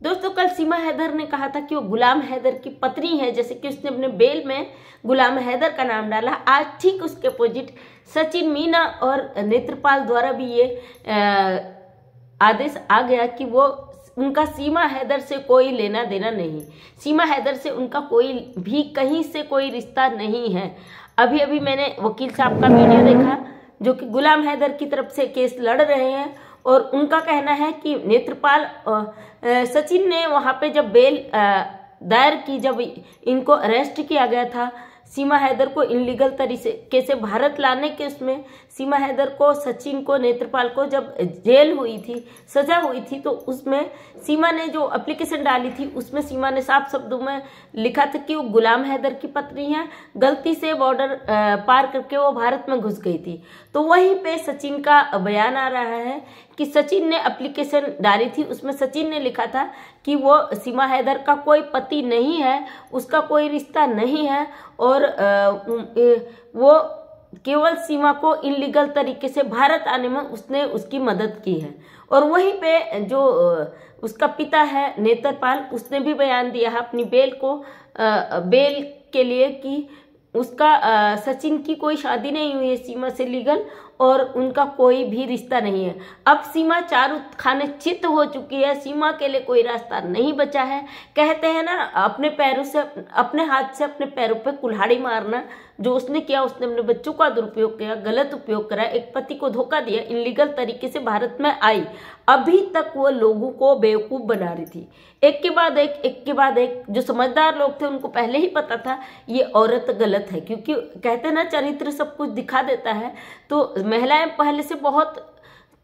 दोस्तों कल सीमा हैदर ने कहा था कि वो गुलाम हैदर की पत्नी है, जैसे कि उसने अपने बेल में गुलाम हैदर का नाम डाला। आज ठीक उसके अपोजिट सचिन मीना और नेत्रपाल द्वारा भी ये आदेश आ गया कि वो उनका सीमा हैदर से कोई लेना देना नहीं, सीमा हैदर से उनका कोई भी कहीं से कोई रिश्ता नहीं है। अभी अभी मैंने वकील साहब का वीडियो देखा जो कि गुलाम हैदर की तरफ से केस लड़ रहे हैं और उनका कहना है कि नेत्रपाल सचिन ने वहां पे जब बेल दायर की, जब इनको अरेस्ट किया गया था, सीमा हैदर को इनलीगल तरीके से भारत लाने के उसमें सीमा हैदर को, सचिन को, नेत्रपाल को जब जेल हुई थी, सजा हुई थी, तो उसमें सीमा ने जो एप्लीकेशन डाली थी उसमें सीमा ने साफ शब्दों में लिखा था कि वो गुलाम हैदर की पत्नी है, गलती से बॉर्डर पार करके वो भारत में घुस गई थी। तो वहीं पे सचिन का बयान आ रहा है कि सचिन ने एप्लीकेशन डाली थी, उसमें सचिन ने लिखा था कि वो सीमा हैदर का कोई पति नहीं है, उसका कोई रिश्ता नहीं है और वो केवल सीमा को इनलीगल तरीके से भारत आने में उसने उसकी मदद की है। और वहीं पे जो उसका पिता है नेत्रपाल, उसने भी बयान दिया है अपनी बेल के लिए कि उसका सचिन की कोई शादी नहीं हुई है सीमा से लीगल और उनका कोई भी रिश्ता नहीं है। अब सीमा चारों खाने चित हो चुकी है, सीमा के लिए कोई रास्ता नहीं बचा है। कहते हैं ना, अपने पैरों से, अपने हाथ से अपने पैरों पे कुल्हाड़ी मारना, जो उसने किया, उसने अपने बच्चों का दुरुपयोग किया, गलत उपयोग करा, एक पति को धोखा दिया, इनलीगल तरीके से भारत में आई, अभी तक वो लोगों को बेवकूफ बना रही थी। एक के बाद एक जो समझदार लोग थे उनको पहले ही पता था ये औरत गलत है, क्योंकि कहते हैं ना चरित्र सब कुछ दिखा देता है। तो महिलाएं पहले से बहुत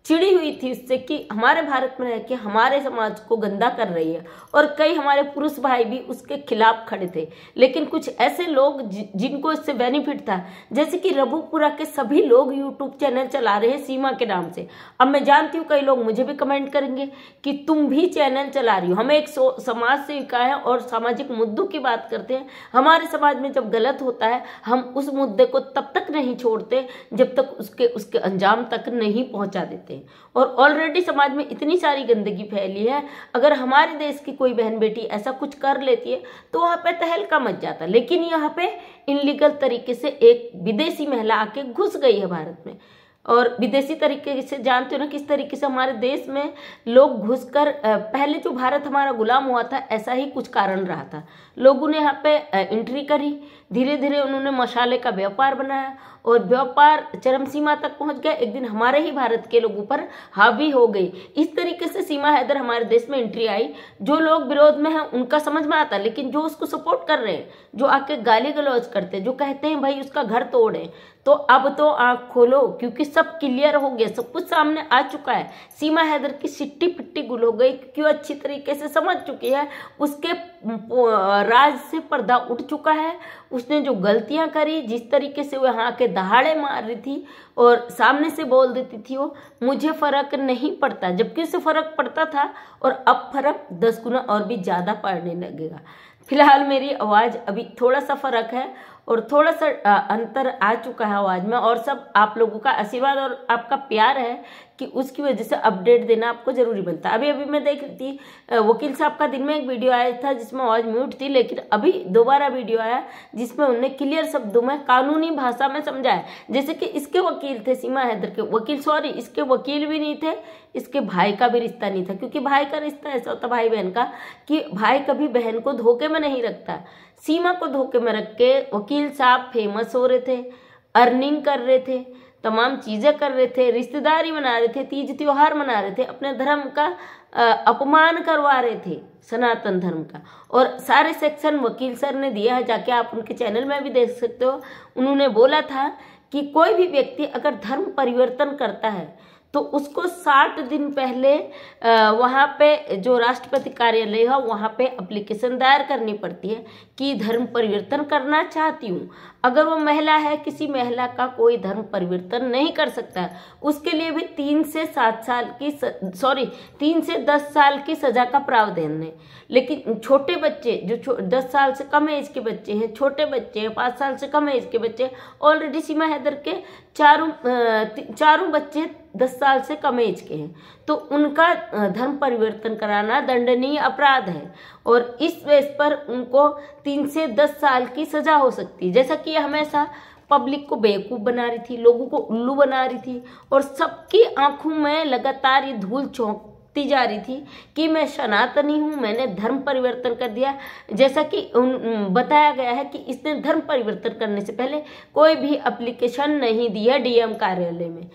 चिड़ी हुई थी उससे कि हमारे भारत में रह के हमारे समाज को गंदा कर रही है, और कई हमारे पुरुष भाई भी उसके खिलाफ खड़े थे। लेकिन कुछ ऐसे लोग जिनको इससे बेनिफिट था, जैसे कि रबुपुरा के सभी लोग यूट्यूब चैनल चला रहे हैं सीमा के नाम से। अब मैं जानती हूँ कई लोग मुझे भी कमेंट करेंगे कि तुम भी चैनल चला रही हो। हम एक समाज सेविका है और सामाजिक मुद्दों की बात करते हैं। हमारे समाज में जब गलत होता है हम उस मुद्दे को तब तक नहीं छोड़ते जब तक उसके अंजाम तक नहीं पहुंचा देते। और ऑलरेडी समाज में इतनी सारी गंदगी फैली है, अगर हमारे देश की कोई बहन बेटी ऐसा कुछ कर लेती है तो वहां पे तहलका मच जाता। लेकिन यहाँ पे इनलीगल तरीके से एक विदेशी महिला आके घुस गई है भारत में, और विदेशी तरीके से जानते हो ना किस तरीके से हमारे देश में लोग घुसकर, पहले जो भारत हमारा गुलाम हुआ था ऐसा ही कुछ कारण रहा था। लोगों ने यहाँ पे एंट्री करी, धीरे धीरे उन्होंने मसाले का व्यापार बनाया और व्यापार चरम सीमा तक पहुंच गया। एक दिन हमारे ही भारत के लोगों पर हावी हो गई। इस तरीके से सीमा हैदर हमारे देश में एंट्री आई। जो लोग विरोध में हैं उनका समझ में आता, लेकिन जो उसको सपोर्ट कर रहे हैं, जो आके गाली गलौज करते हैं, जो कहते हैं भाई उसका घर तोड़े, तो अब तो आंख खोलो, क्योंकि सब क्लियर हो गया, सब कुछ सामने आ चुका है। सीमा हैदर की सिट्टी पिट्टी गुल हो गई, क्यों अच्छी तरीके से समझ चुकी है, उसके राज से पर्दा उठ चुका है। उसने जो गलतियां करी, जिस तरीके से वो यहाँ के दहाड़े मार रही थी और सामने से बोल देती थी वो मुझे फर्क नहीं पड़ता, जबकि उसे फर्क पड़ता था, और अब फर्क 10 गुना और भी ज्यादा पड़ने लगेगा। फिलहाल मेरी आवाज अभी थोड़ा सा फर्क है और थोड़ा सा अंतर आ चुका है आवाज में, और सब आप लोगों का आशीर्वाद और आपका प्यार है कि उसकी वजह से अपडेट देना आपको जरूरी बनता है। अभी अभी मैं देख रही थी वकील साहब का दिन में एक वीडियो आया था जिसमें आवाज म्यूट थी, लेकिन अभी दोबारा वीडियो आया जिसमें उन्होंने क्लियर शब्दों में कानूनी भाषा में समझाया। जैसे कि इसके वकील थे, सीमा हैदर के वकील, सॉरी इसके वकील भी नहीं थे, इसके भाई का भी रिश्ता नहीं था, क्योंकि भाई का रिश्ता ऐसा होता भाई बहन का कि भाई कभी बहन को धोखे में नहीं रखता। सीमा को धोखे में रख के वकील साहब फेमस हो रहे थे, अर्निंग कर रहे थे, तमाम चीजें कर रहे थे, रिश्तेदारी मना रहे थे, तीज त्योहार मना रहे थे, अपने धर्म का अपमान करवा रहे थे, सनातन धर्म का। और सारे सेक्शन वकील सर ने दिया है, जाके आप उनके चैनल में भी देख सकते हो। उन्होंने बोला था कि कोई भी व्यक्ति अगर धर्म परिवर्तन करता है तो उसको 60 दिन पहले वहाँ पे जो राष्ट्रपति कार्यालय है वहाँ पे एप्लीकेशन दायर करनी पड़ती है कि धर्म परिवर्तन करना चाहती हूँ। अगर वो महिला है, किसी महिला का कोई धर्म परिवर्तन नहीं कर सकता है, उसके लिए भी 3 से 10 साल की सजा का प्रावधान है। लेकिन छोटे बच्चे जो 10 साल से कम एज के बच्चे हैं, छोटे बच्चे हैं, 5 साल से कम एज के बच्चे, ऑलरेडी सीमा हैदर के चारों बच्चे 10 साल से कम एज के हैं, तो उनका धर्म परिवर्तन कराना दंडनीय अपराध है और इस बेस पर उनको 3 से 10 साल की सजा हो सकती है। जैसा कि हमेशा पब्लिक को बेवकूफ बना रही थी, लोगों को उल्लू बना रही थी और सबकी आंखों में लगातार ये धूल झोंकती जा रही थी कि मैं सनातनी हूँ, मैंने धर्म परिवर्तन कर दिया। जैसा कि बताया गया है कि इसने धर्म परिवर्तन करने से पहले कोई भी एप्लीकेशन नहीं दिया डीएम कार्यालय में,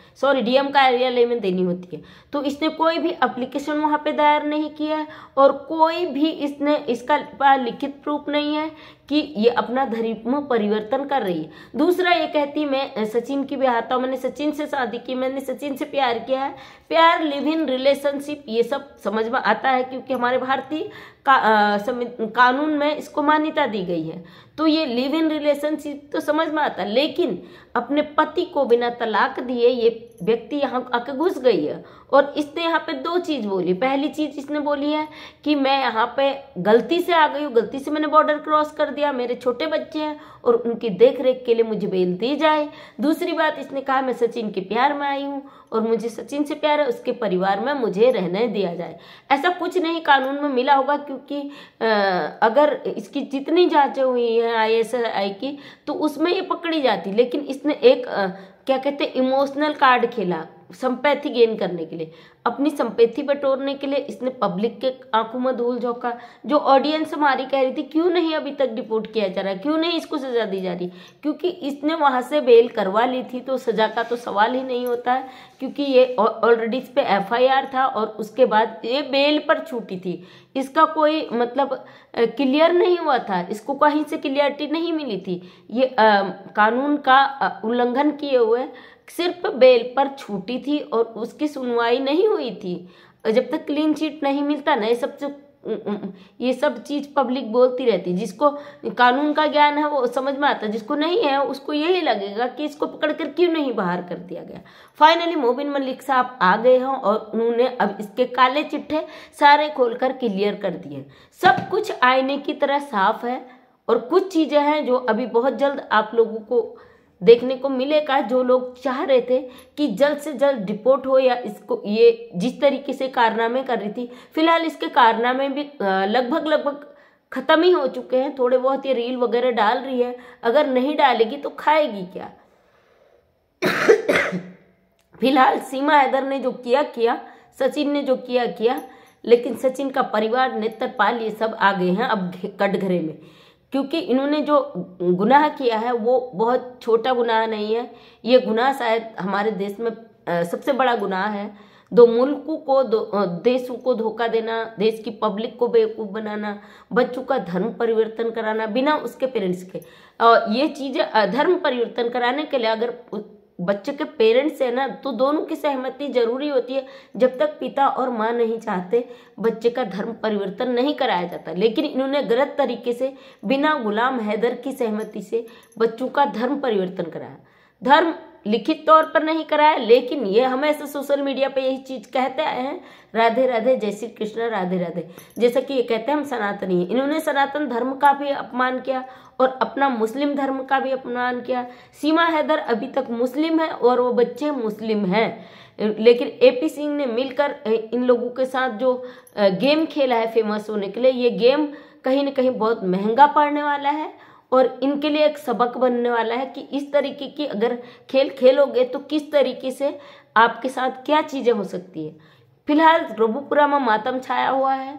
डीएम कार्यालय में देनी होती है, तो इसने कोई भी एप्लीकेशन वहाँ पे दायर नहीं किया है और कोई भी इसका लिखित प्रूफ नहीं है कि ये अपना धर्म परिवर्तन कर रही है। दूसरा, ये कहती मैं सचिन की ब्याहता हूँ, मैंने सचिन से शादी की, मैंने सचिन से प्यार किया है। प्यार, लिव इन रिलेशनशिप, ये सब समझ में आता है क्योंकि हमारे भारतीय कानून में इसको मान्यता दी गई है, तो ये लिव इन रिलेशनशिप तो समझ में आता है। लेकिन अपने पति को बिना तलाक दिए ये व्यक्ति यहाँ आके घुस गई है और इसने यहाँ पे 2 चीज बोली। पहली चीज इसने बोली है कि मैं यहाँ पे गलती से आ गई हूँ, गलती से मैंने बॉर्डर क्रॉस कर दिया, मेरे छोटे बच्चे हैं और उनकी देख रेख के लिए मुझे बेल दी जाए। दूसरी बात, इसने कहा मैं सचिन के प्यार में आई हूँ और मुझे सचिन से प्यार है, उसके परिवार में मुझे रहने दिया जाए। ऐसा कुछ नहीं कानून में मिला होगा क्योंकि अगर इसकी जितनी जांचें हुई हैं ISI की तो उसमें ये पकड़ी जाती, लेकिन इसने एक क्या कहते हैं इमोशनल कार्ड खेला संपैथी गेन करने के लिए, अपनी संपैथी बटोरने के लिए इसने पब्लिक के आंखों में धूल झोंका। जो ऑडियंस हमारी कह रही थी क्यों नहीं अभी तक डिपोर्ट किया जा रहा, क्यों नहीं इसको सजा दी जा रही, क्योंकि इसने वहां से बेल करवा ली थी तो सजा का तो सवाल ही नहीं होता है क्योंकि ये ऑलरेडी इस पे FIR था और उसके बाद ये बेल पर छूटी थी। इसका कोई मतलब क्लियर नहीं हुआ था, इसको कहीं से क्लियरिटी नहीं मिली थी, ये कानून का उल्लंघन किए हुए सिर्फ बेल पर छूटी थी और उसकी सुनवाई नहीं हुई थी। जब तक क्लीन चिट नहीं मिलता ना ये सब चीज पब्लिक बोलती रहती, जिसको कानून का ज्ञान है वो समझ में आता, जिसको नहीं है उसको यही लगेगा कि इसको पकड़कर क्यों नहीं बाहर कर दिया गया। फाइनली मोबिन मलिक साहब आ गए हैं और उन्होंने अब इसके काले चिट्ठे सारे खोलकर क्लियर कर दिए। सब कुछ आईने की तरह साफ है और कुछ चीजें हैं जो अभी बहुत जल्द आप लोगों को देखने को मिलेगा। जो लोग चाह रहे थे कि जल्द से जल्द डिपोर्ट हो या इसको ये जिस तरीके से कारनामे कर रही थी, फिलहाल इसके कारनामे भी लगभग खत्म ही हो चुके हैं। थोड़े बहुत ये रील वगैरह डाल रही है, अगर नहीं डालेगी तो खाएगी क्या। फिलहाल सीमा हैदर ने जो किया, सचिन ने जो किया, लेकिन सचिन का परिवार, नेत्रपाल, ये सब आ गए हैं अब कटघरे में क्योंकि इन्होंने जो गुनाह किया है वो बहुत छोटा गुनाह नहीं है। ये गुनाह शायद हमारे देश में सबसे बड़ा गुनाह है। 2 मुल्कों को देशों को धोखा देना, देश की पब्लिक को बेवकूफ़ बनाना, बच्चों का धर्म परिवर्तन कराना बिना उसके पेरेंट्स के। और ये चीज़ें धर्म परिवर्तन कराने के लिए अगर बच्चे के पेरेंट्स है ना तो दोनों की सहमति जरूरी होती है। जब तक पिता और माँ नहीं चाहते बच्चे का धर्म परिवर्तन नहीं कराया जाता। लेकिन इन्होंने गलत तरीके से बिना गुलाम हैदर की सहमति से बच्चों का धर्म परिवर्तन कराया। धर्म लिखित तौर पर नहीं कराया, लेकिन ये हमेशा सोशल मीडिया पे यही चीज कहते आए हैं, राधे राधे, जय श्री कृष्ण, राधे राधे। जैसा कि ये कहते हैं हम सनातनी हैं। इन्होंने सनातन धर्म का भी अपमान किया और अपना मुस्लिम धर्म का भी अपमान किया। सीमा हैदर अभी तक मुस्लिम है और वो बच्चे मुस्लिम हैं, लेकिन AP सिंह ने मिलकर इन लोगों के साथ जो गेम खेला है फेमस होने के लिए, ये गेम कहीं ना कहीं बहुत महंगा पड़ने वाला है और इनके लिए एक सबक बनने वाला है कि इस तरीके की अगर खेल खेलोगे तो किस तरीके से आपके साथ क्या चीजें हो सकती है। फिलहाल रघुपुरा में मातम छाया हुआ है।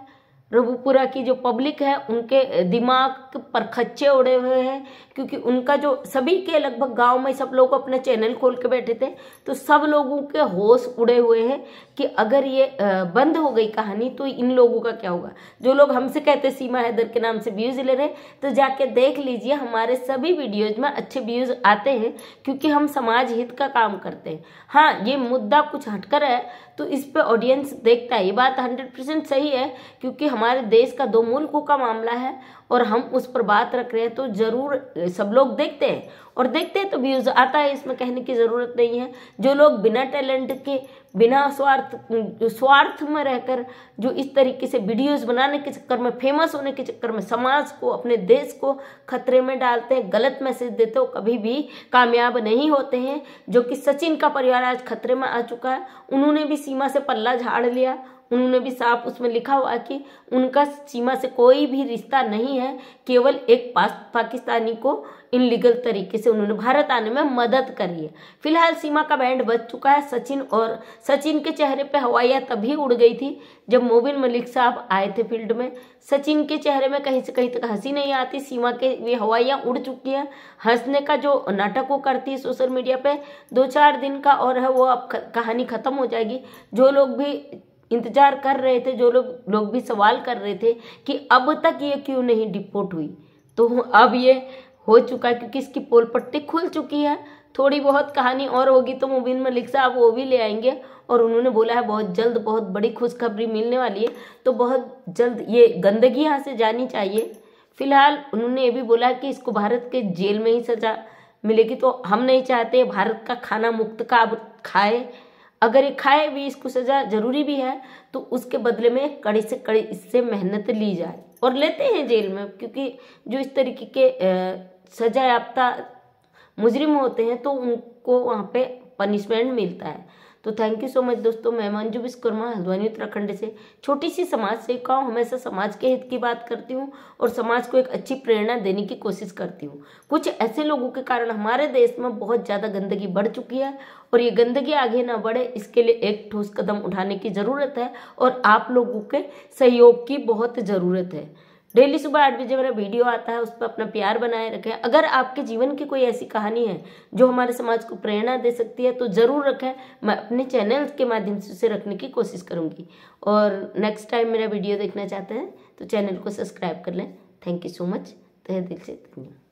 रघुपुरा की जो पब्लिक है उनके दिमाग पर खच्चे उड़े हुए हैं क्योंकि उनका जो सभी के लगभग गांव में सब लोग अपने चैनल खोल के बैठे थे तो सब लोगों के होश उड़े हुए हैं कि अगर ये बंद हो गई कहानी तो इन लोगों का क्या होगा। जो लोग हमसे कहते सीमा हैदर के नाम से व्यूज ले रहे तो जाके देख लीजिए, हमारे सभी वीडियोज में अच्छे व्यूज आते हैं क्योंकि हम समाज हित का काम करते हैं। हाँ, ये मुद्दा कुछ हटकर है तो इस पे ऑडियंस देखता है, ये बात 100% सही है क्योंकि हमारे देश का दो मुल्कों का मामला है और हम उस पर बात रख रहे हैं, तो जरूर सब लोग देखते हैं, और देखते हैं तो व्यूज आता है, इसमें कहने की जरूरत नहीं है। जो लोग बिना टैलेंट के, बिना स्वार्थ में रहकर जो इस तरीके से वीडियोस बनाने के चक्कर में, फेमस होने के चक्कर में समाज को, अपने देश को खतरे में डालते हैं, गलत मैसेज देते हो, कभी भी कामयाब नहीं होते हैं। जो कि सचिन का परिवार आज खतरे में आ चुका है, उन्होंने भी सीमा से पल्ला झाड़ लिया, उन्होंने भी साफ उसमें लिखा हुआ कि उनका सीमा से कोई भी रिश्ता नहीं है, केवल एक पाकिस्तानी को इनलीगल तरीके से उन्होंने भारत आने में मदद करी है। फिलहाल सीमा का बैंड बज चुका है सचिन के चेहरे पे हवाइयाँ तभी उड़ गई थी जब मोबिन मलिक साहब आए थे फील्ड में। सचिन के चेहरे में कहीं से कहीं तक हंसी नहीं आती, सीमा के ये हवाइयाँ उड़ चुकी हैं। हंसने का जो नाटक वो करती है सोशल मीडिया पे, 2-4 दिन का और है, वो अब कहानी खत्म हो जाएगी। जो लोग भी इंतजार कर रहे थे, जो लोग भी सवाल कर रहे थे कि अब तक ये क्यों नहीं डिपोर्ट हुई, तो अब ये हो चुका है, क्योंकि इसकी पोल पट्टी खुल चुकी है। थोड़ी बहुत कहानी और होगी तो मोबिन मलिक साहब वो भी ले आएंगे, और उन्होंने बोला है बहुत जल्द बहुत बड़ी खुशखबरी मिलने वाली है, तो बहुत जल्द ये गंदगी यहाँ से जानी चाहिए। फिलहाल उन्होंने ये भी बोला कि इसको भारत के जेल में ही सजा मिलेगी, तो हम नहीं चाहते भारत का खाना मुक्त का अब खाए। अगर ये खाए भी, इसको सजा जरूरी भी है, तो उसके बदले में कड़ी से कड़ी इससे मेहनत ली जाए, और लेते हैं जेल में, क्योंकि जो इस तरीके के सजा याफ्ता मुजरिम होते हैं तो उनको वहाँ पे पनिशमेंट मिलता है। तो थैंक यू सो मच दोस्तों। मैं मंजू विश्वकर्मा, हल्द्वानी उत्तराखंड से छोटी सी समाज सेविका हूँ। हमेशा समाज के हित की बात करती हूँ और समाज को एक अच्छी प्रेरणा देने की कोशिश करती हूँ। कुछ ऐसे लोगों के कारण हमारे देश में बहुत ज़्यादा गंदगी बढ़ चुकी है, और ये गंदगी आगे ना बढ़े इसके लिए एक ठोस कदम उठाने की ज़रूरत है, और आप लोगों के सहयोग की बहुत ज़रूरत है। डेली सुबह 8 बजे मेरा वीडियो आता है, उस पर अपना प्यार बनाए रखें। अगर आपके जीवन की कोई ऐसी कहानी है जो हमारे समाज को प्रेरणा दे सकती है तो ज़रूर रखें, मैं अपने चैनल के माध्यम से उसे रखने की कोशिश करूँगी। और नेक्स्ट टाइम मेरा वीडियो देखना चाहते हैं तो चैनल को सब्सक्राइब कर लें। थैंक यू सो मच, तहे दिल से धन्यवाद।